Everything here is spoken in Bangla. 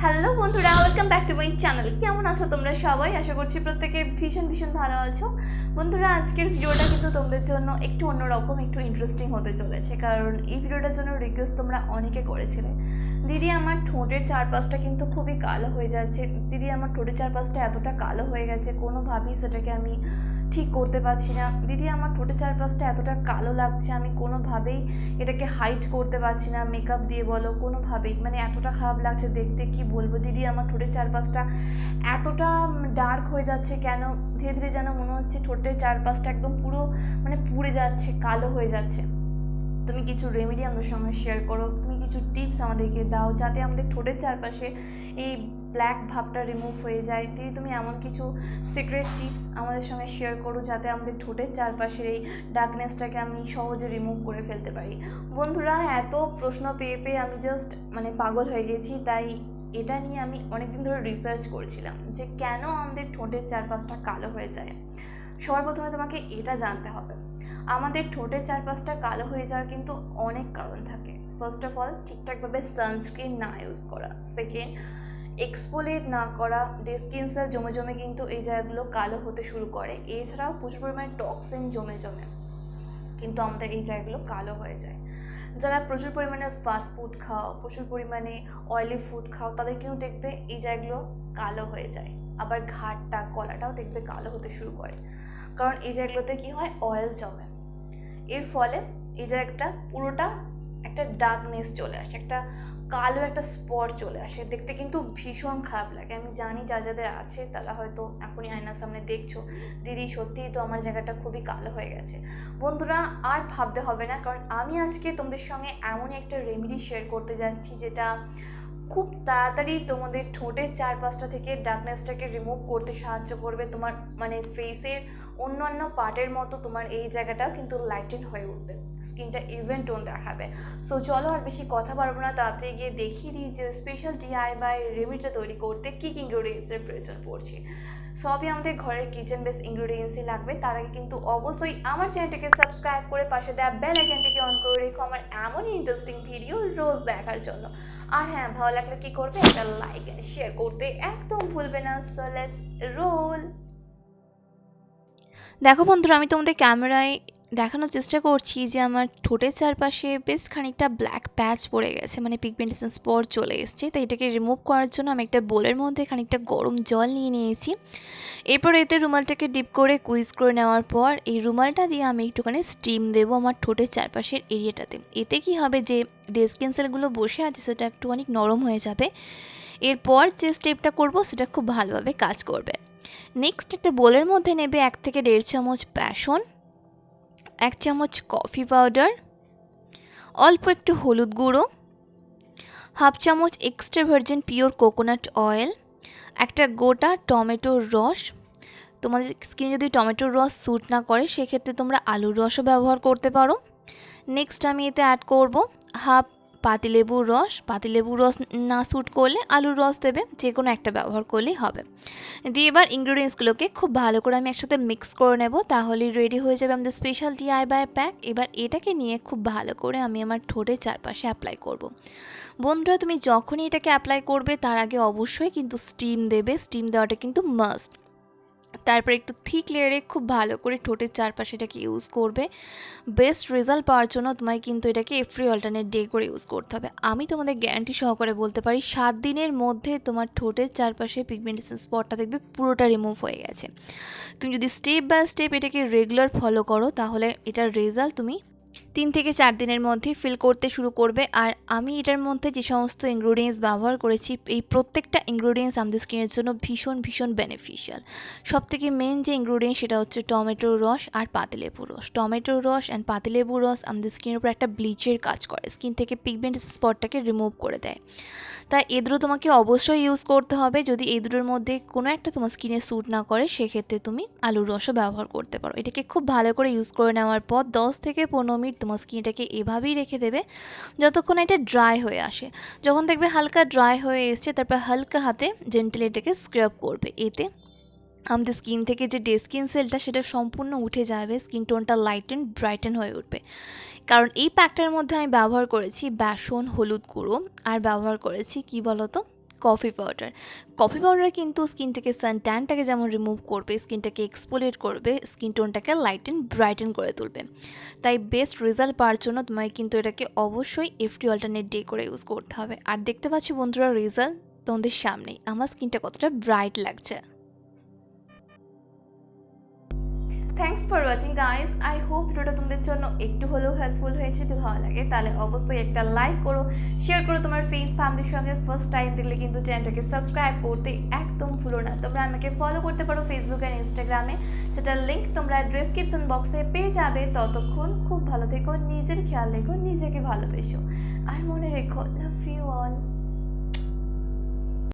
হ্যালো বন্ধুরা, welcome back to my channel. কেমন আছো তোমরা সবাই? আশা করছি প্রত্যেকে ভীষণ ভালো আছো। বন্ধুরা, আজকের ভিডিওটা কিন্তু তোমাদের জন্য একটু অন্যরকম, একটু ইন্টারেস্টিং হতে চলেছে, কারণ এই ভিডিওটার জন্য রিকোয়েস্ট তোমরা অনেকে করেছিলে। দিদি, আমার ঠোঁটের চারপাশটা কিন্তু খুবই কালো হয়ে যাচ্ছে। দিদি, আমার ঠোঁটের চারপাশটা এতটা কালো হয়ে গেছে, কোনোভাবেই সেটাকে আমি ঠিক করতে পারছি না। দিদি, আমার ঠোঁটের চারপাশটা এতটা কালো লাগছে, আমি কোনোভাবেই এটাকে হাইড করতে পারছি না, মেকআপ দিয়ে বলো, কোনোভাবেই মানে এতটা খারাপ লাগছে দেখতে, কি বলবো দিদি। আমার ঠোঁটের চারপাশটা এতটা ডার্ক হয়ে যাচ্ছে কেন, ধীরে ধীরে যেন মনে হচ্ছে ঠোঁটের চারপাশটা একদম পুরো মানে পুড়ে যাচ্ছে, কালো হয়ে যাচ্ছে। তুমি কিছু রেমেডি আমাদের সঙ্গে শেয়ার করো, তুমি কিছু টিপস আমাদেরকে দাও যাতে আমাদের ঠোঁটের চারপাশে এই ব্ল্যাক ভাবটা রিমুভ হয়ে যায়। দিদি, তুমি এমন কিছু সিক্রেট টিপস আমাদের সঙ্গে শেয়ার করো যাতে আমাদের ঠোঁটের চারপাশের এই ডার্কনেসটাকে আমি সহজে রিমুভ করে ফেলতে পারি। বন্ধুরা, এত প্রশ্ন পেয়ে পেয়ে আমি জাস্ট মানে পাগল হয়ে গেছি, তাই এটা নিয়ে আমি অনেকদিন ধরে রিসার্চ করছিলাম যে কেন আমাদের ঠোঁটের চারপাশটা কালো হয়ে যায়। সবার প্রথমে তোমাকে এটা জানতে হবে, আমাদের ঠোঁটের চারপাশটা কালো হয়ে যাওয়ার কিন্তু অনেক কারণ থাকে। ফার্স্ট অফ অল, ঠিকঠাকভাবে সানস্ক্রিন না ইউজ করা। সেকেন্ড, এক্সফোলিয়েট না করা। স্কিন সেল জমে জমে কিন্তু এই জায়গাগুলো কালো হতে শুরু করে। এছাড়াও প্রচুর পরিমাণে টক্সিন জমে জমে কিন্তু আমাদের এই জায়গাগুলো কালো হয়ে যায়। যারা প্রচুর পরিমাণে ফাস্টফুড খাও, প্রচুর পরিমাণে অয়েলি ফুড খাও, তাদের কিন্তু দেখবে এই জায়গাগুলো কালো হয়ে যায়। আবার ঘাটটা, গলাটাও দেখবে কালো হতে শুরু করে, কারণ এই জায়গাগুলোতে কী হয়, অয়েল জমে। এর ফলে এই জায়গাটা পুরোটা একটা ডার্কনেস চলে আসে, একটা কালো একটা স্পট চলে আসে, দেখতে কিন্তু ভীষণ খারাপ লাগে। আমি জানি যাদের আছে তারা হয়তো এখনই আয়নার সামনে দেখছো, দিদি সত্যিই তো আমার জায়গাটা খুবই কালো হয়ে গেছে। বন্ধুরা, আর ভাবতে হবে না, কারণ আমি আজকে তোমাদের সঙ্গে এমনই একটা রেমেডি শেয়ার করতে যাচ্ছি যেটা খুব তাড়াতাড়ি তোমাদের ঠোঁটের চারপাশটা থেকে ডার্কনেসটাকে রিমুভ করতে সাহায্য করবে। তোমার মানে ফেসের অন্যান্য পার্টের মতো তোমার এই জায়গাটাও কিন্তু লাইটেন হয়ে উঠবে, স্কিনটা ইভেন টোন দেখাবে। সো চলো আর বেশি কথা পারবো না, তাড়াতাড়ি গিয়ে দেখিয়ে দিই যে স্পেশাল DIY রেমেডিটা তৈরি করতে কী কী ইনগ্রিডিয়েন্টসের প্রয়োজন পড়ছে। সবই আমাদের ঘরের কিচেন বেস ইনগ্রিডিয়েন্টসই লাগবে। তার আগে কিন্তু অবশ্যই আমার চ্যানেলটিকে সাবস্ক্রাইব করে পাশে দেওয়া বেল আইকনটিকে অন করে রেখো আমার এমনই ইন্টারেস্টিং ভিডিও রোজ দেখার জন্য। আর হ্যাঁ, ভালো লাগলে কি করবে, একটা লাইক এন্ড শেয়ার করতে একদম ভুলবে না। So let's role. দেখো বন্ধুরা, আমি তোমাদের ক্যামেরায় দেখানোর চেষ্টা করছি যে আমার ঠোঁটের চারপাশে বেশ খানিকটা ব্ল্যাক প্যাচ পড়ে গেছে, মানে পিগমেন্টেশন স্পট চলে এসেছে। তাই এটাকে রিমুভ করার জন্য আমি একটা বোলের মধ্যে খানিকটা গরম জল নিয়ে নিয়েছি। এরপর এতে রুমালটাকে ডিপ করে কুইজ করে নেওয়ার পর এই রুমালটা দিয়ে আমি একটুখানি স্টিম দেবো আমার ঠোঁটের চারপাশের এরিয়াটাতে। এতে কি হবে, যে ডেড স্কিন সেলগুলো বসে আছে সেটা একটুখানি নরম হয়ে যাবে। এরপর যে স্টেপটা করব সেটা খুব ভালোভাবে কাজ করবে। নেক্সট, একটা বোলের মধ্যে নেবে 1 থেকে 1.5 চামচ বেসন, 1 চামচ কফি পাউডার, অল্প একটু হলুদ গুঁড়ো, হাফ চামচ extra virgin pure coconut oil, একটা গোটা টমেটোর রস। তোমাদের স্কিনে যদি টমেটোর রস স্যুট না করে সেক্ষেত্রে তোমরা আলুর রসও ব্যবহার করতে পারো। নেক্সট আমি এতে অ্যাড করব হাফ পাতিলেবুর রস। পাতিলেবুর রস না স্যুট করলে আলুর রস দেবে, যে কোনো একটা ব্যবহার করলেই হবে। দিয়ে এবার ইনগ্রিডিয়েন্টসগুলোকে খুব ভালো করে আমি একসাথে মিক্স করে নেব, তাহলেই রেডি হয়ে যাবে আমাদের স্পেশাল DIY প্যাক। এবার এটাকে নিয়ে খুব ভালো করে আমি আমার ঠোঁটের চারপাশে অ্যাপ্লাই করব। বন্ধুরা, তুমি যখনই এটাকে অ্যাপ্লাই করবে তার আগে অবশ্যই কিন্তু স্টিম দেবে, স্টিম দেওয়াটা কিন্তু মাস্ট। তারপর একটু থিক লেয়ারে খুব ভালো করে ঠোঁটের চারপাশে এটাকে ইউজ করবে। বেস্ট রেজাল্ট পাওয়ার জন্য তোমায় কিন্তু এটাকে এভরি অল্টারনেট ডে করে ইউজ করতে হবে। আমি তোমাদের গ্যারান্টি সহকারে বলতে পারি 7 দিনের মধ্যে তোমার ঠোঁটের চারপাশে পিগমেন্টেশন স্পটটা দেখবে পুরোটা রিমুভ হয়ে গেছে। তুমি যদি স্টেপ বাই স্টেপ এটাকে রেগুলার ফলো করো তাহলে এটার রেজাল্ট তুমি 3 থেকে 4 দিনের মধ্যে ফিল করতে শুরু করবে। আর আমি এটার মধ্যে যে সমস্ত ইনগ্রিডিয়েন্টস ব্যবহার করেছি, এই প্রত্যেকটা ইনগ্রিডিয়েন্টস আমাদের স্কিনের জন্য ভীষণ বেনিফিশিয়াল। সবথেকে মেন যে ইনগ্রিডিয়েন্ট সেটা হচ্ছে টমেটোর রস আর পাতিলেবুর রস। টমেটোর রস অ্যান্ড পাতিলেবুর রস আমাদের স্কিনের উপর একটা ব্লিচের কাজ করে, স্কিন থেকে পিগমেন্ট স্পটটাকে রিমুভ করে দেয়। তাই এই দুটো তোমাকে অবশ্যই ইউজ করতে হবে। যদি এই দুটোর মধ্যে কোনো একটা তোমার স্কিনে স্যুট না করে সেক্ষেত্রে তুমি আলুর রসও ব্যবহার করতে পারো। এটাকে খুব ভালো করে ইউজ করে নেওয়ার পর 10 থেকে 15 মিনিট তোমার স্কিনটাকে এভাবেই রেখে দেবে যতক্ষণ এটা ড্রাই হয়ে আসে। যখন দেখবে হালকা ড্রাই হয়ে এসছে, তারপর হালকা হাতে জেন্টালি এটাকে স্ক্রাব করবে। এতে আমাদের স্কিন থেকে যে ডে স্কিন সেলটা সেটা সম্পূর্ণ উঠে যাবে, স্কিন টোনটা লাইটেন ব্রাইটেন হয়ে উঠবে। কারণ এই প্যাকটার মধ্যে আমি ব্যবহার করেছি বেসন, হলুদ গুঁড়ো আর ব্যবহার করেছি কি বলতো, কফি পাউডার কিন্তু স্কিন থেকে সান ট্যানটাকে যেমন রিমুভ করবে, স্কিনটাকে এক্সফোলিয়েট করবে, স্কিন টোনটাকে লাইট অ্যান্ড ব্রাইটেন করে তুলবে। তাই বেস্ট রেজাল্ট পাওয়ার জন্য তোমাকে কিন্তু এটাকে অবশ্যই এফডি অল্টারনেট ডে করে ইউজ করতে হবে। আর দেখতে পাচ্ছি বন্ধুরা রেজাল্ট তোমাদের সামনেই, আমার স্কিনটা কতটা ব্রাইট লাগছে। Thanks for watching guys. I hope ভিডিওটা তোমাদের জন্য একটু হলেও হেল্পফুল হয়েছে। যদি ভালো লাগে তাহলে অবশ্যই একটা লাইক করো, শেয়ার করো তোমার ফ্রেন্ডস ফ্যামিলির সঙ্গে। ফার্স্ট টাইম দেখলে কিন্তু চ্যানেলটাকে সাবস্ক্রাইব করতে একদম ভুলো না। তোমরা আমাকে ফলো করতে পারো ফেসবুক আর ইনস্টাগ্রামে, যেটার লিঙ্ক তোমরা ডেসক্রিপশন বক্সে পেয়ে যাবে। ততক্ষণ খুব ভালো থেকো, নিজের খেয়াল রেখো, নিজেকে ভালোবেসো, আর মনে রেখো লাভ ইউ অল।